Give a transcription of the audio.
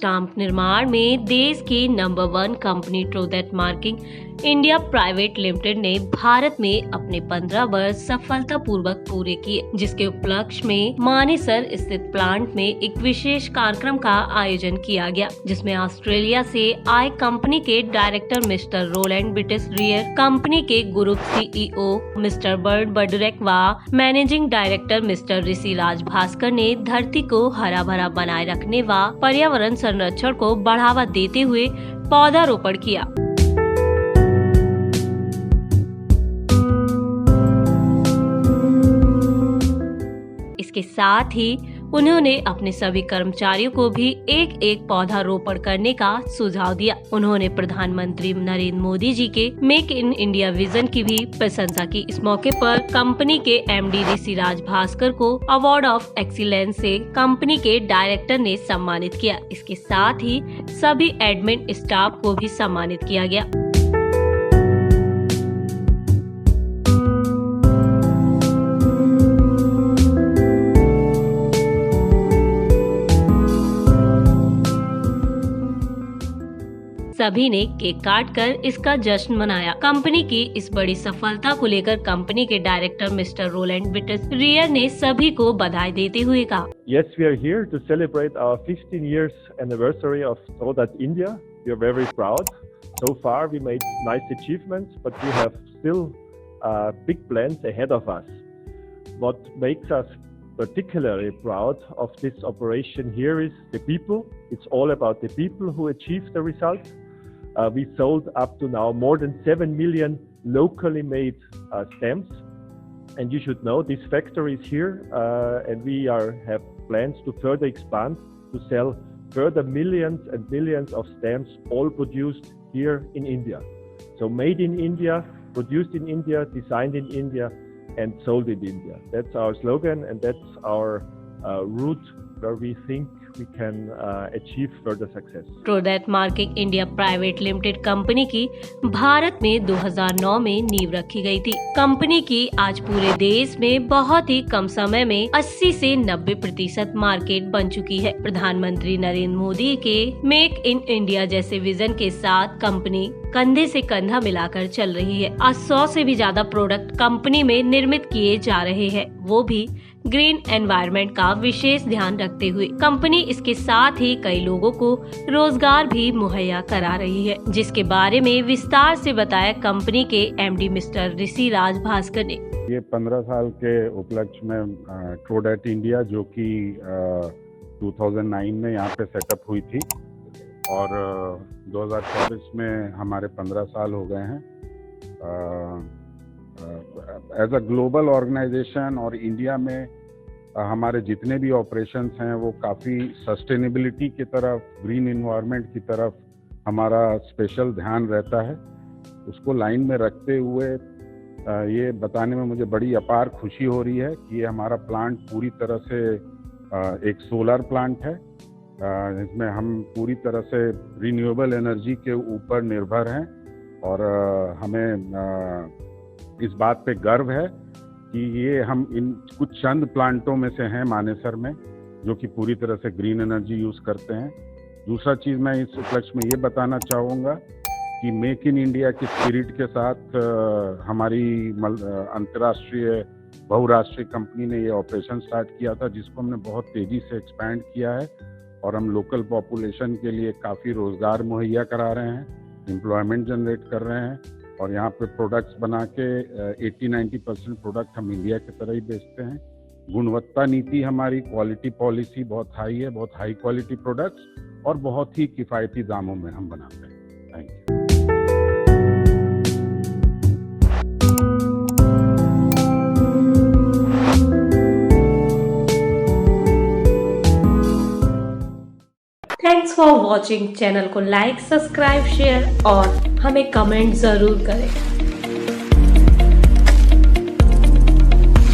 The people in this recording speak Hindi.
स्टाम्प निर्माण में देश की number 1 company Trudate marking India private limited ने भारत में अपने 15 वर्ष सफलतापूर्वक पूरे किए, जिसके उपलक्ष्य में मानेसर स्थित प्लांट में एक विशेष कार्यक्रम का आयोजन किया गया, जिसमें ऑस्ट्रेलिया से आए कंपनी के डायरेक्टर मिस्टर रोलैंड ब्रिटिश रियर, कंपनी के group CEO mister Bird Badurek व managing director mister Rishi Raj Bhaskar ने धरती को हरा भरा बनाए रखने व पर्यावरण संरक्षण को बढ़ावा देते हुए पौधारोपण किया। इसके साथ ही उन्होंने अपने सभी कर्मचारियों को भी एक पौधा रोपण करने का सुझाव दिया। उन्होंने प्रधानमंत्री नरेंद्र मोदी जी के मेक इन इंडिया विजन की भी प्रशंसा की। इस मौके पर कंपनी के MD ऋषि राज भास्कर को अवार्ड ऑफ एक्सीलेंस से कंपनी के डायरेक्टर ने सम्मानित किया। इसके साथ ही सभी एडमिन स्टाफ को भी सम्मानित किया गया। सभी ने केक काट कर इसका जश्न मनाया। कंपनी की इस बड़ी सफलता को लेकर कंपनी के डायरेक्टर मिस्टर रोलैंड ब्रिटिश रियर ने सभी को बधाई देते हुए कहा, Yes, we are here to celebrate our 15 years anniversary of Troodat India. We are very proud. So far we made nice achievements, but we have still big plans ahead of us. What makes us particularly proud of this operation here is the people. It's all about the people who achieve the results. We sold up to now more than 7 million locally made stamps, and you should know this factory is here, and we have plans to further expand to sell further millions and millions of stamps, all produced here in India. So made in India, produced in India, designed in India, and sold in India. That's our slogan, and that's our route where we think we can achieve further success. Trudate marking India private limited company की भारत में 2009 में नींव रखी गई थी। कंपनी की आज पूरे देश में बहुत ही कम समय में 80 से 90% मार्केट बन चुकी है। प्रधानमंत्री नरेंद्र मोदी के मेक इन इंडिया जैसे विजन के साथ कंपनी कंधे से कंधा मिलाकर चल रही है। आज 100 से भी ज्यादा प्रोडक्ट कंपनी में निर्मित किए जा रहे हैं, वो भी ग्रीन एनवायरनमेंट का विशेष ध्यान रखते हुए। कंपनी इसके साथ ही कई लोगों को रोजगार भी मुहैया करा रही है, जिसके बारे में विस्तार से बताया कंपनी के MD मिस्टर ऋषि राज भास्कर ने। ये 15 साल के उपलक्ष्य में ट्रूडेट इंडिया जो कि 2009 में यहाँ पे सेटअप हुई थी और 2024 में हमारे 15 साल हो गए हैं। एज अ ग्लोबल ऑर्गेनाइजेशन और इंडिया में हमारे जितने भी ऑपरेशंस हैं वो काफ़ी सस्टेनेबिलिटी की तरफ, ग्रीन एनवायरनमेंट की तरफ हमारा स्पेशल ध्यान रहता है। उसको लाइन में रखते हुए ये बताने में मुझे बड़ी अपार खुशी हो रही है कि ये हमारा प्लांट पूरी तरह से एक सोलर प्लांट है, जिसमें हम पूरी तरह से रिन्यूएबल एनर्जी के ऊपर निर्भर हैं और हमें इस बात पे गर्व है कि ये हम इन कुछ चंद प्लांटों में से हैं मानेसर में जो कि पूरी तरह से ग्रीन एनर्जी यूज़ करते हैं। दूसरा चीज़ मैं इस उपलक्ष्य में ये बताना चाहूँगा कि मेक इन इंडिया की स्पिरिट के साथ हमारी अंतर्राष्ट्रीय बहुराष्ट्रीय कंपनी ने ये ऑपरेशन स्टार्ट किया था, जिसको हमने बहुत तेज़ी से एक्सपैंड किया है और हम लोकल पॉपुलेशन के लिए काफ़ी रोज़गार मुहैया करा रहे हैं, एम्प्लॉयमेंट जनरेट कर रहे हैं और यहाँ पे प्रोडक्ट्स बना के 80-90% प्रोडक्ट हम इंडिया की तरह ही बेचते हैं। गुणवत्ता नीति हमारी, क्वालिटी पॉलिसी बहुत हाई है, बहुत हाई क्वालिटी प्रोडक्ट्स और बहुत ही किफ़ायती दामों में हम बनाते हैं। Thank you. Thanks for watching. Channel को लाइक, सब्सक्राइब, शेयर और हमें कमेंट जरूर करें।